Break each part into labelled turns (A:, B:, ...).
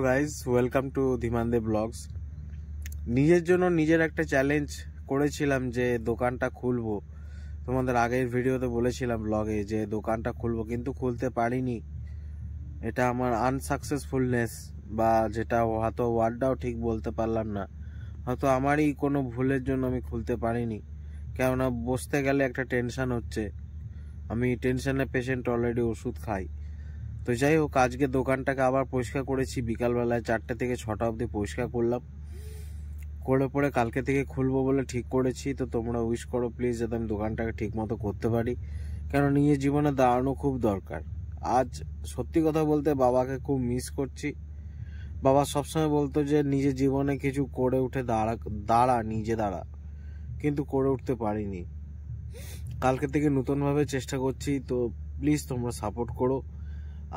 A: Guys, welcome to ধীমানদে blogs. নিজের জন্য নিজের একটা চ্যালেঞ্জ করেছিলাম যে দোকানটা খুলবো। তোমাদের আগের ভিডিওতে বলেছিলাম ব্লগে যে দোকানটা খুলবো, কিন্তু খুলতে পারিনি। এটা আমার আনসাকসেসফুলনেস, বা যেটা হয়তো ওয়ার্ডটাও ঠিক বলতে পারলাম না, হয়তো আমারই কোনো ভুলের জন্য আমি খুলতে পারিনি। কেননা বসতে গেলে একটা টেনশন হচ্ছে, আমি টেনশনের পেশেন্ট, অলরেডি ওষুধ খাই। তো যাই হোক, আজকে দোকানটাকে আবার পরিষ্কার করেছি। বিকালবেলায় 4টে থেকে 6টা অবধি পরিষ্কার করলাম, করে পরে কালকে থেকে খুলবো বলে ঠিক করেছি। তো তোমরা উইশ করো প্লিজ, যাতে আমি দোকানটাকে ঠিক মতো করতে পারি, কেন নিজের জীবনে দাঁড়ানো খুব দরকার। আজ সত্যি কথা বলতে বাবাকে খুব মিস করছি। বাবা সবসময় বলতো যে নিজের জীবনে কিছু করে উঠে দাঁড়া নিজে দাঁড়া, কিন্তু করে উঠতে পারিনি। কালকে থেকে নতুনভাবে চেষ্টা করছি। তো প্লিজ তোমরা সাপোর্ট করো,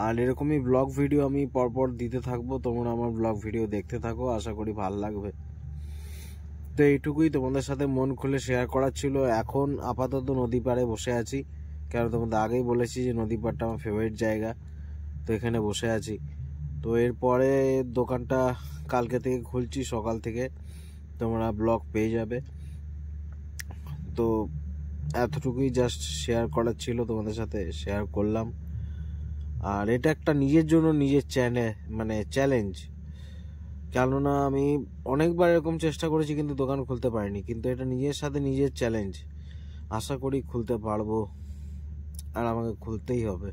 A: আর এরকমই ব্লগ ভিডিও আমি পরপর দিতে থাকবো। তোমরা আমার ব্লগ ভিডিও দেখতে থাকো, আশা করি ভালো লাগবে। তো এইটুকুই তোমাদের সাথে মন খুলে শেয়ার করার ছিল। এখন আপাতত নদী পাড়ে বসে আছি, কারণ তোমাদের আগেই বলেছি যে নদী পাড়টা আমার ফেভারিট জায়গা। তো এখানে বসে আছি। তো এরপরে দোকানটা কালকে থেকে খুলছি, সকাল থেকে তোমরা ব্লগ পেয়ে যাবে। তো এতটুকুই জাস্ট শেয়ার করার ছিল, তোমাদের সাথে শেয়ার করলাম। আর এটা একটা নিজের জন্য নিজের চ্যালেঞ্জ। কেননা আমি অনেকবার এরকম চেষ্টা করেছি, কিন্তু দোকান খুলতে পারিনি। কিন্তু এটা নিজের সাথে নিজের চ্যালেঞ্জ, আশা করি খুলতে পারবো, আর আমাকে খুলতেই হবে।